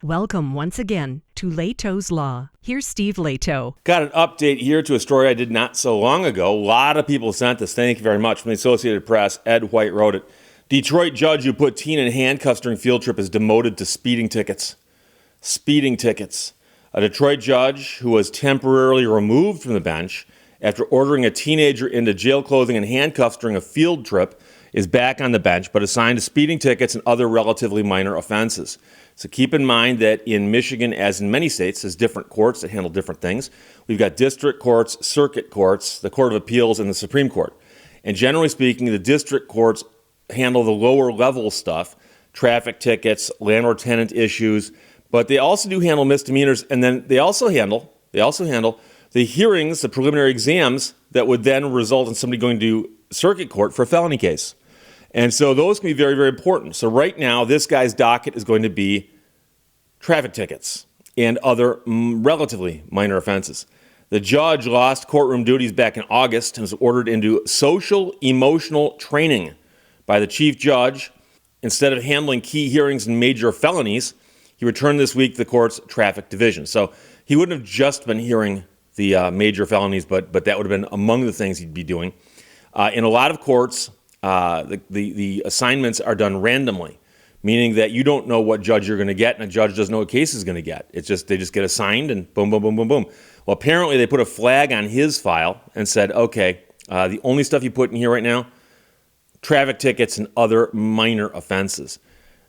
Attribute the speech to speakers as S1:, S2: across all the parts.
S1: Welcome once again to Lehto's Law. Here's Steve Lehto.
S2: Got an update here to a story I did not so long ago. A lot of people sent this. Thank you very much. From the Associated Press, Ed White wrote it. Detroit judge who put teen in handcuffs during field trip is demoted to speeding tickets. Speeding tickets. A Detroit judge who was temporarily removed from the bench after ordering a teenager into jail clothing and handcuffs during a field trip is back on the bench, but assigned to speeding tickets and other relatively minor offenses. So keep in mind that in Michigan, as in many states, there's different courts that handle different things. We've got district courts, circuit courts, the Court of Appeals, and the Supreme Court. And generally speaking, the district courts handle the lower level stuff, traffic tickets, landlord-tenant issues, but they also do handle misdemeanors, and then they also handle the hearings, the preliminary exams that would then result in somebody going to circuit court for a felony case. And so those can be very, very important. So right now, this guy's docket is going to be traffic tickets and other relatively minor offenses. The judge lost courtroom duties back in August and was ordered into social emotional training by the chief judge. Instead of handling key hearings and major felonies, he returned this week to the court's traffic division. So he wouldn't have just been hearing the major felonies, but that would have been among the things he'd be doing. In a lot of courts, the assignments are done randomly, meaning that you don't know what judge you're going to get, and a judge doesn't know what case is going to get. They just get assigned, and boom, boom, boom, boom, boom. Well, apparently they put a flag on his file and said, okay, the only stuff you put in here right now, traffic tickets and other minor offenses.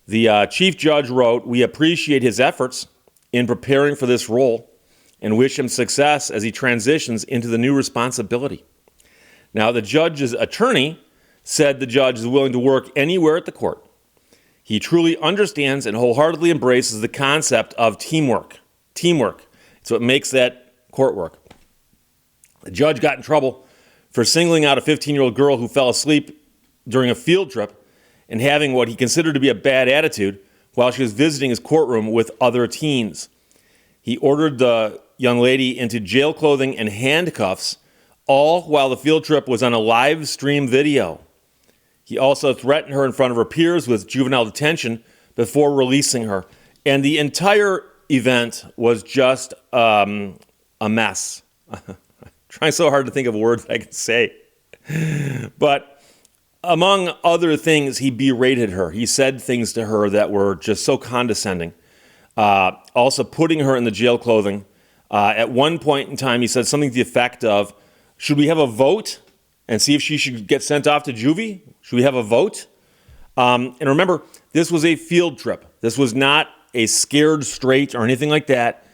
S2: The chief judge wrote, "We appreciate his efforts in preparing for this role and wish him success as he transitions into the new responsibility." Now, the judge's attorney said the judge is willing to work anywhere at the court. He truly understands and wholeheartedly embraces the concept of teamwork. Teamwork. It's what makes that court work. The judge got in trouble for singling out a 15-year-old girl who fell asleep during a field trip and having what he considered to be a bad attitude while she was visiting his courtroom with other teens. He ordered the young lady into jail clothing and handcuffs, all while the field trip was on a live stream video. He also threatened her in front of her peers with juvenile detention before releasing her. And the entire event was just a mess. Trying so hard to think of words I can say. But among other things, he berated her. He said things to her that were just so condescending. Also putting her in the jail clothing. At one point in time, he said something to the effect of, "Should we have a vote and see if she should get sent off to juvie? Should we have a vote?" And remember, this was a field trip. This was not a scared straight or anything like that.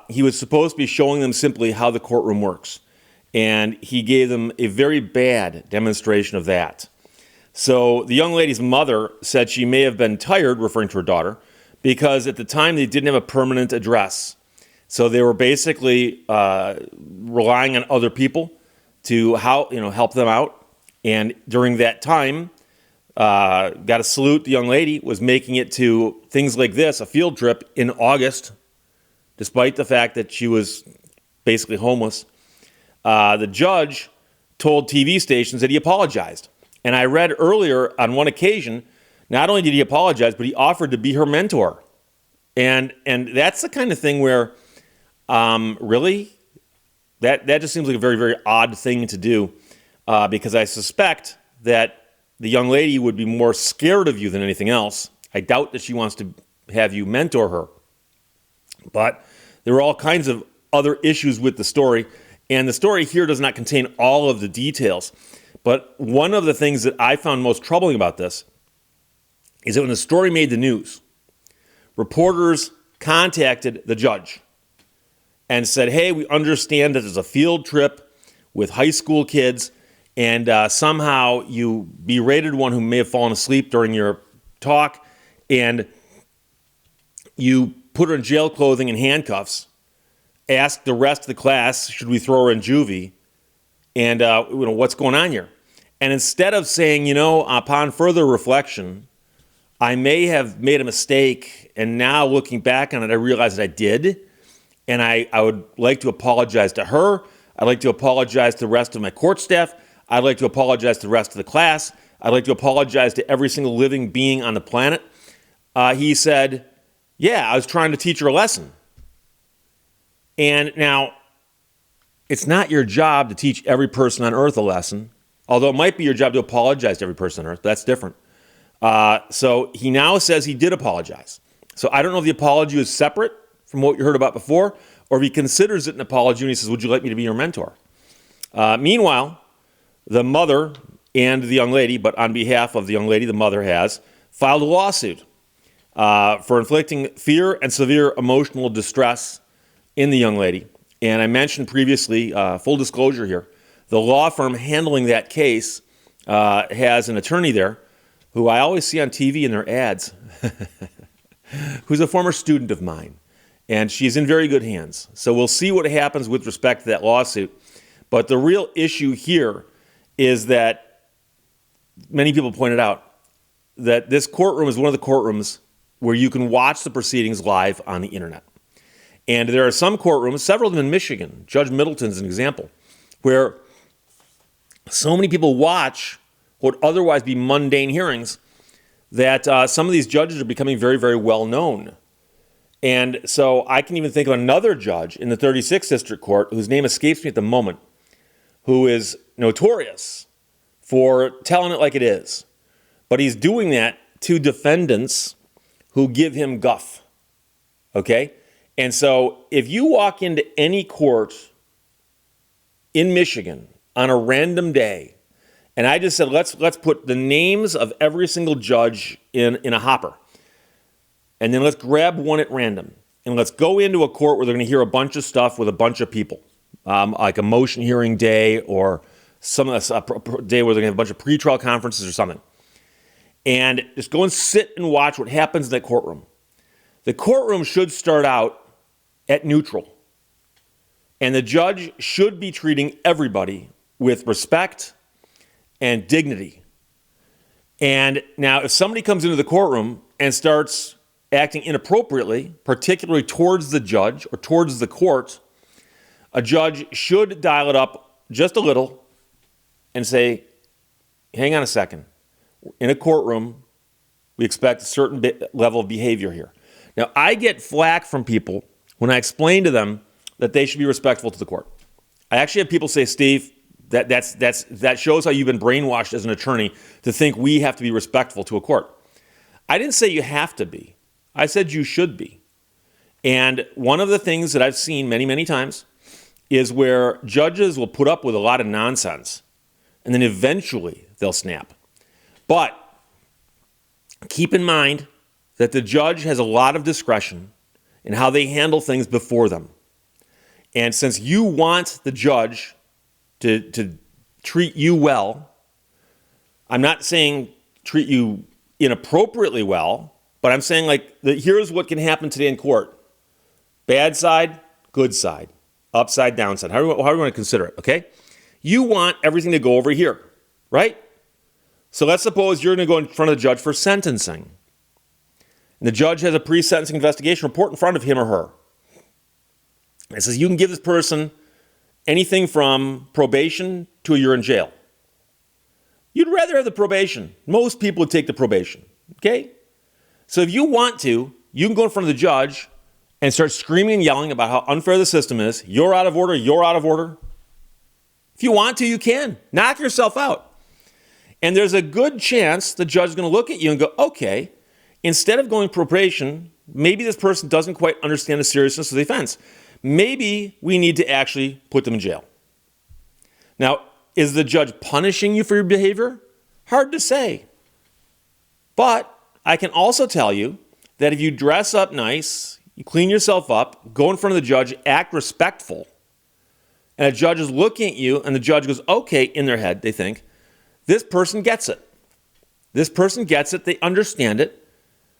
S2: He was supposed to be showing them simply how the courtroom works. And he gave them a very bad demonstration of that. So the young lady's mother said she may have been tired, referring to her daughter, because at the time they didn't have a permanent address. So they were basically relying on other people to help them out. And during that time, got to salute the young lady, was making it to things like this, a field trip in August, despite the fact that she was basically homeless. The judge told TV stations that he apologized. And I read earlier on one occasion, not only did he apologize, but he offered to be her mentor. And that's the kind of thing where, really, that just seems like a very, very odd thing to do. Because I suspect that the young lady would be more scared of you than anything else. I doubt that she wants to have you mentor her. But there are all kinds of other issues with the story, and the story here does not contain all of the details. But one of the things that I found most troubling about this is that when the story made the news, reporters contacted the judge and said, "Hey, we understand that there's a field trip with high school kids, and somehow you berated one who may have fallen asleep during your talk, and you put her in jail clothing and handcuffs, asked the rest of the class, should we throw her in juvie, and what's going on here?" And instead of saying, upon further reflection, I may have made a mistake, and now looking back on it, I realize that I did, and I would like to apologize to her. I'd like to apologize to the rest of my court staff. I'd like to apologize to the rest of the class. I'd like to apologize to every single living being on the planet. He said, Yeah, I was trying to teach her a lesson. And now, it's not your job to teach every person on earth a lesson, although it might be your job to apologize to every person on earth. That's different. So he now says he did apologize. So I don't know if the apology is separate from what you heard about before, or if he considers it an apology and he says, would you like me to be your mentor? Meanwhile, the mother and the young lady, but on behalf of the young lady, the mother has filed a lawsuit for inflicting fear and severe emotional distress in the young lady. And I mentioned previously, full disclosure here, the law firm handling that case has an attorney there who I always see on TV in their ads, who's a former student of mine. And she's in very good hands. So we'll see what happens with respect to that lawsuit. But the real issue here is that many people pointed out that this courtroom is one of the courtrooms where you can watch the proceedings live on the internet. And there are some courtrooms, several of them in Michigan, Judge Middleton's an example, where so many people watch what would otherwise be mundane hearings that some of these judges are becoming very, very well known. And so I can even think of another judge in the 36th District Court, whose name escapes me at the moment, who is notorious for telling it like it is. But he's doing that to defendants who give him guff. Okay? And so if you walk into any court in Michigan on a random day, and I just said, let's put the names of every single judge in a hopper, and then let's grab one at random, and let's go into a court where they're going to hear a bunch of stuff with a bunch of people, like a motion hearing day or some of a day where they're going to have a bunch of pretrial conferences or something. And just go and sit and watch what happens in that courtroom. The courtroom should start out at neutral. And the judge should be treating everybody with respect and dignity. And now if somebody comes into the courtroom and starts acting inappropriately, particularly towards the judge or towards the court, a judge should dial it up just a little and say, hang on a second. In a courtroom, we expect a certain level of behavior here. Now, I get flack from people when I explain to them that they should be respectful to the court. I actually have people say, Steve, that shows how you've been brainwashed as an attorney to think we have to be respectful to a court. I didn't say you have to be. I said you should be. And one of the things that I've seen many, many times is where judges will put up with a lot of nonsense, and then eventually they'll snap. But keep in mind that the judge has a lot of discretion in how they handle things before them. And since you want the judge to treat you well, I'm not saying treat you inappropriately well, but I'm saying here's what can happen today in court. Bad side, good side, upside, downside, however you want to consider it, okay? You want everything to go over here, right? So let's suppose you're going to go in front of the judge for sentencing. And the judge has a pre-sentencing investigation report in front of him or her. It says you can give this person anything from probation to a year in jail. You'd rather have the probation. Most people would take the probation, okay? So if you want to, you can go in front of the judge and start screaming and yelling about how unfair the system is. You're out of order. You're out of order. If you want to, you can. Knock yourself out. And there's a good chance the judge is going to look at you and go, okay, instead of going probation, maybe this person doesn't quite understand the seriousness of the offense. Maybe we need to actually put them in jail. Now, is the judge punishing you for your behavior? Hard to say. But I can also tell you that if you dress up nice, you clean yourself up, go in front of the judge, act respectful, and a judge is looking at you and the judge goes, okay, in their head, they think, this person gets it. This person gets it. They understand it.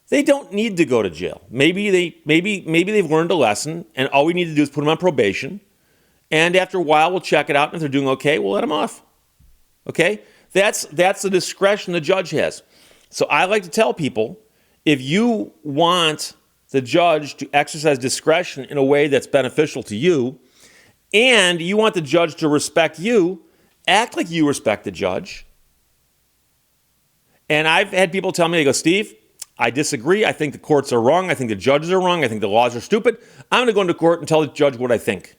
S2: They don't need to go to jail. Maybe they've learned a lesson, and all we need to do is put them on probation. And after a while, we'll check it out. And if they're doing okay, we'll let them off. Okay? That's the discretion the judge has. So I like to tell people, if you want the judge to exercise discretion in a way that's beneficial to you, and you want the judge to respect you, act like you respect the judge. And I've had people tell me, they go, Steve, I disagree. I think the courts are wrong. I think the judges are wrong. I think the laws are stupid. I'm going to go into court and tell the judge what I think.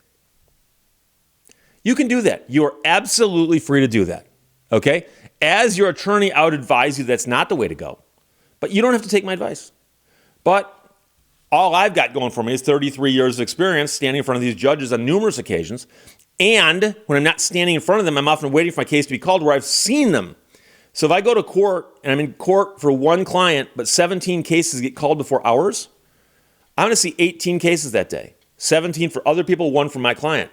S2: You can do that. You are absolutely free to do that. Okay? As your attorney, I would advise you that's not the way to go. But you don't have to take my advice. But all I've got going for me is 33 years of experience standing in front of these judges on numerous occasions. And when I'm not standing in front of them, I'm often waiting for my case to be called where I've seen them. So if I go to court and I'm in court for one client, but 17 cases get called before ours, I'm going to see 18 cases that day. 17 for other people, 1 for my client.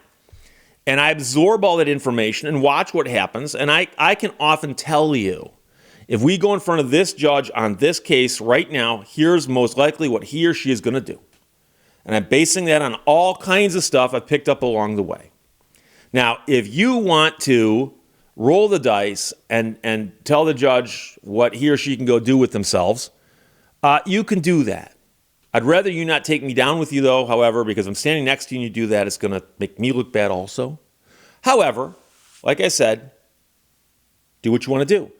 S2: And I absorb all that information and watch what happens. And I can often tell you, if we go in front of this judge on this case right now, here's most likely what he or she is going to do. And I'm basing that on all kinds of stuff I've picked up along the way. Now, if you want to roll the dice and tell the judge what he or she can go do with themselves, you can do that. I'd rather you not take me down with you, though, however, because I'm standing next to you and you do that, it's going to make me look bad also. However, like I said, do what you want to do.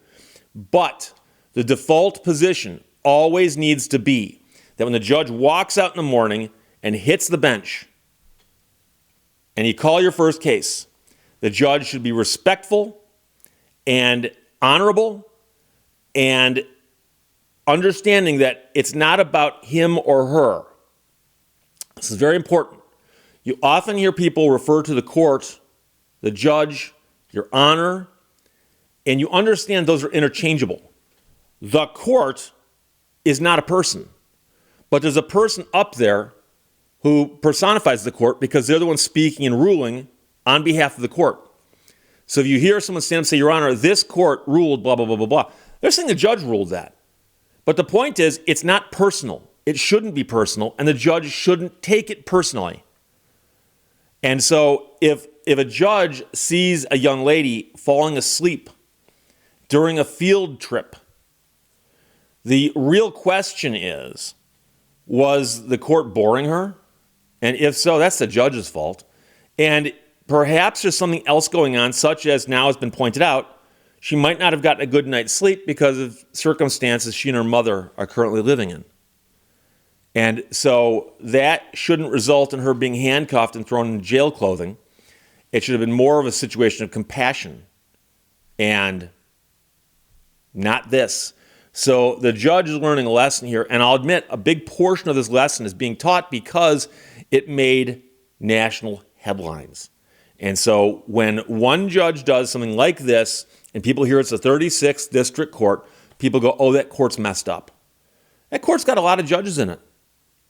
S2: But the default position always needs to be that when the judge walks out in the morning and hits the bench and you call your first case, the judge should be respectful and honorable and understanding that it's not about him or her. This is very important. You often hear people refer to the court, the judge, your honor, and you understand those are interchangeable. The court is not a person, but there's a person up there who personifies the court because they're the one speaking and ruling on behalf of the court. So if you hear someone stand up and say, Your Honor, this court ruled blah, blah, blah, blah, blah, they're saying the judge ruled that. But the point is, it's not personal. It shouldn't be personal, and the judge shouldn't take it personally. And so if a judge sees a young lady falling asleep during a field trip, the real question is, was the court boring her? And if so, that's the judge's fault. And perhaps there's something else going on, such as now has been pointed out, she might not have gotten a good night's sleep because of circumstances she and her mother are currently living in. And so that shouldn't result in her being handcuffed and thrown in jail clothing. It should have been more of a situation of compassion and not this. So the judge is learning a lesson here. And I'll admit, a big portion of this lesson is being taught because it made national headlines. And so when one judge does something like this, and people hear it's the 36th District Court, people go, oh, that court's messed up. That court's got a lot of judges in it.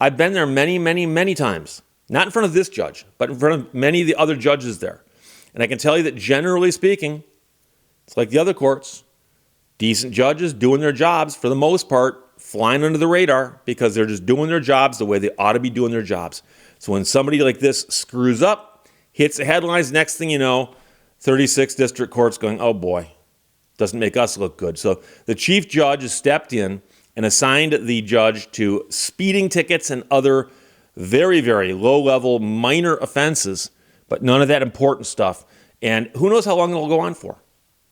S2: I've been there many, many, many times. Not in front of this judge, but in front of many of the other judges there. And I can tell you that generally speaking, it's like the other courts. Decent judges doing their jobs, for the most part, flying under the radar because they're just doing their jobs the way they ought to be doing their jobs. So when somebody like this screws up, hits the headlines, next thing you know, 36 district courts going, oh boy, doesn't make us look good. So the chief judge has stepped in and assigned the judge to speeding tickets and other very, very low-level minor offenses, but none of that important stuff. And who knows how long it'll go on for,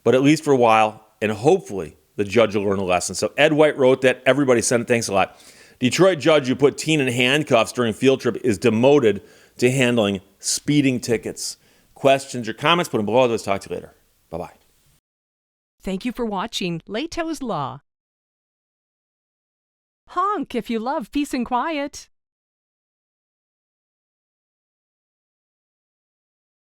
S2: but at least for a while, and hopefully the judge will learn a lesson. So Ed White wrote that. Everybody sent it. Thanks a lot. Detroit judge who put teen in handcuffs during field trip is demoted to handling speeding tickets. Questions or comments, put them below. Let's talk to you later. Bye-bye.
S1: Thank you for watching Lehto's Law. Honk if you love peace and quiet.